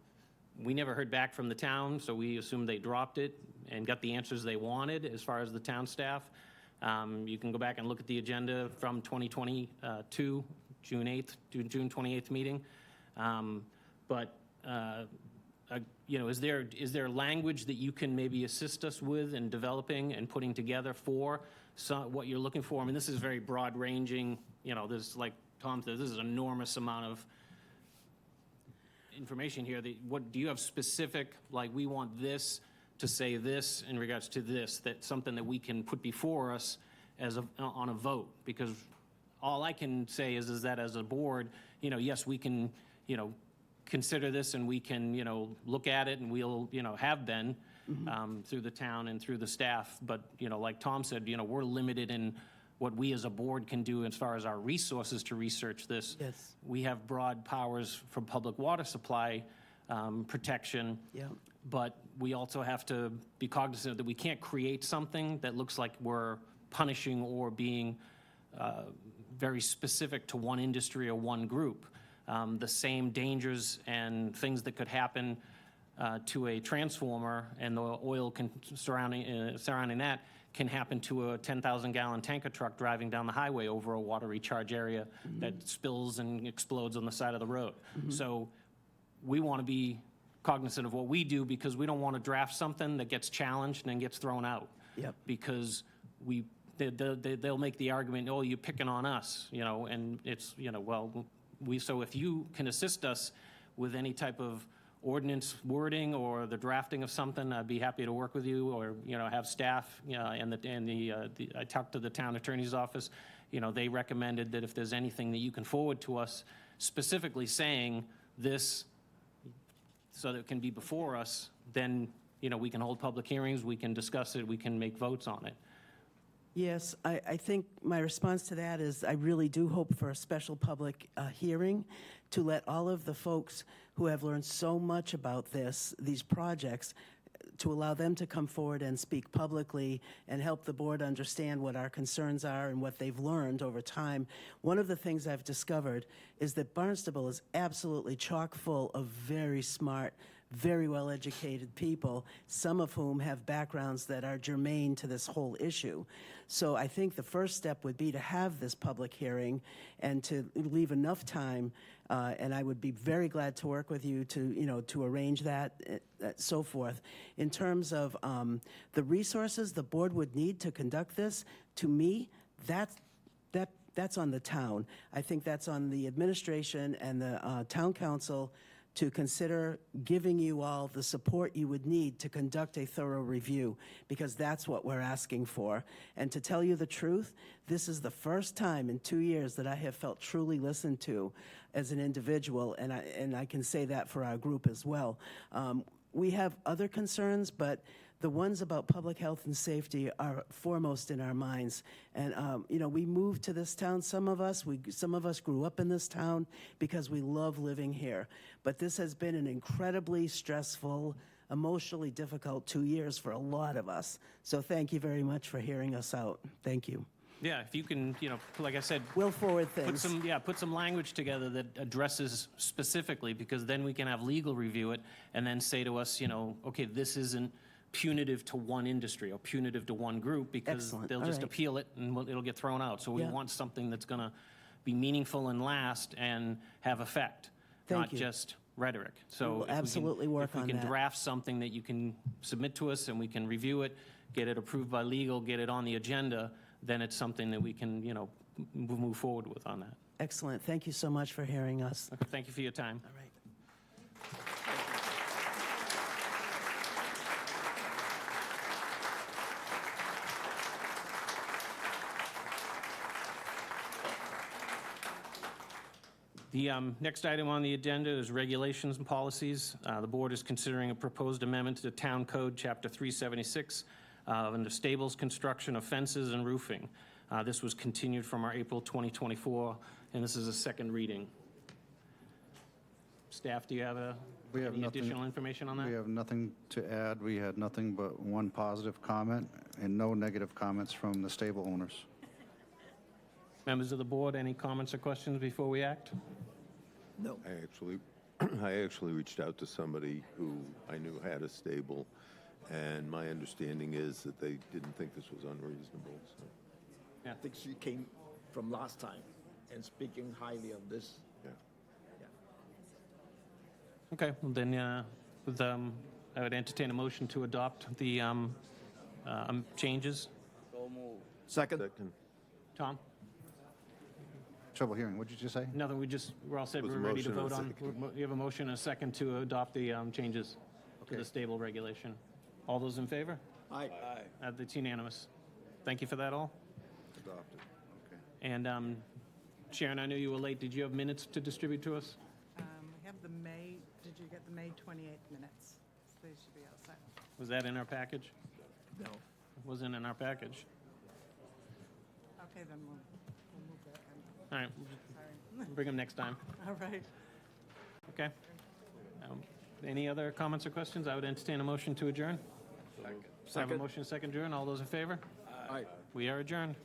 we never heard back from the town, so we assumed they dropped it and got the answers they wanted as far as the town staff. You can go back and look at the agenda from 2022, June 8th, June 28th meeting. But, you know, is there language that you can maybe assist us with in developing and putting together for what you're looking for? I mean, this is very broad-ranging, you know, there's, like Tom said, this is an enormous amount of information here. What do you have specific, like, we want this to say this in regards to this, that's something that we can put before us as on a vote? Because all I can say is that as a board, you know, yes, we can, you know, consider this and we can, you know, look at it, and we'll, you know, have been through the town and through the staff. But, you know, like Tom said, you know, we're limited in what we as a board can do as far as our resources to research this. Yes. We have broad powers for public water supply protection. Yeah. But we also have to be cognizant that we can't create something that looks like we're punishing or being very specific to one industry or one group. The same dangers and things that could happen to a transformer and the oil surrounding that can happen to a 10,000-gallon tanker truck driving down the highway over a water recharge area that spills and explodes on the side of the road. So we want to be cognizant of what we do, because we don't want to draft something that gets challenged and then gets thrown out. Yep. Because they'll make the argument, oh, you're picking on us, you know, and it's, you know, well, so if you can assist us with any type of ordinance wording or the drafting of something, I'd be happy to work with you, or, you know, have staff, you know, I talked to the town attorney's office, you know, they recommended that if there's anything that you can forward to us specifically saying this, so that it can be before us, then, you know, we can hold public hearings, we can discuss it, we can make votes on it. Yes, I think my response to that is I really do hope for a special public hearing to let all of the folks who have learned so much about these projects, to allow them to come forward and speak publicly and help the board understand what our concerns are and what they've learned over time. One of the things I've discovered is that Barnstable is absolutely chock full of very smart, very well-educated people, some of whom have backgrounds that are germane to this whole issue. So I think the first step would be to have this public hearing and to leave enough time, and I would be very glad to work with you to, you know, to arrange that, so forth. In terms of the resources the board would need to conduct this, to me, that's on the town. I think that's on the administration and the town council to consider giving you all the support you would need to conduct a thorough review, because that's what we're asking for. And to tell you the truth, this is the first time in 2 years that I have felt truly listened to as an individual, and I can say that for our group as well. We have other concerns, but the ones about public health and safety are foremost in our minds. And, you know, we moved to this town, some of us grew up in this town because we love living here. But this has been an incredibly stressful, emotionally difficult 2 years for a lot of us. So thank you very much for hearing us out. Thank you. Yeah, if you can, you know, like I said, we'll forward things. Put some language together that addresses specifically, because then we can have legal review it and then say to us, you know, okay, this isn't punitive to one industry or punitive to one group, because Excellent. they'll All just right. appeal it and it'll get thrown out. So we Yeah. want something that's going to be meaningful and last and have effect, Thank not you. just rhetoric. So We will absolutely work on If we can that. draft something that you can submit to us and we can review it, get it approved by legal, get it on the agenda, then it's something that we can, you know, move forward with on that. Excellent. Thank you so much for hearing us. Okay, thank you for your time. All right. The next item on the agenda is regulations and policies. The board is considering a proposed amendment to the Town Code, Chapter 376, under stables, construction of fences, and roofing. This was continued from our April 2024, and this is a second reading. Staff, do you have any additional information on that? We have nothing to add. We had nothing but one positive comment and no negative comments from the stable owners. Members of the board, any comments or questions before we act? No. I actually reached out to somebody who I knew had a stable, and my understanding is that they didn't think this was unreasonable. So. I think she came from last time and speaking highly of this. Okay, well then, I would entertain a motion to adopt the changes. So move. Second. Tom? Trouble hearing, what did you just say? Nothing, we're all set, Was we're a ready to motion vote and a on. You have a motion and a second to adopt the changes to the stable regulation. All those in favor? Aye. That's unanimous. Thank you for that all. Adopted, okay. And Sharon, I knew you were late. Did you have minutes to distribute to us? We have the May, did you get the May 28th minutes? They should be outside. Was that in our package? No. It wasn't in our package. Okay, then we'll move that. All right, Sorry. bring them next time. All right. Okay. Any other comments or questions? I would entertain a motion to adjourn. I have a motion, second adjourn. All those in favor? Aye. We are adjourned.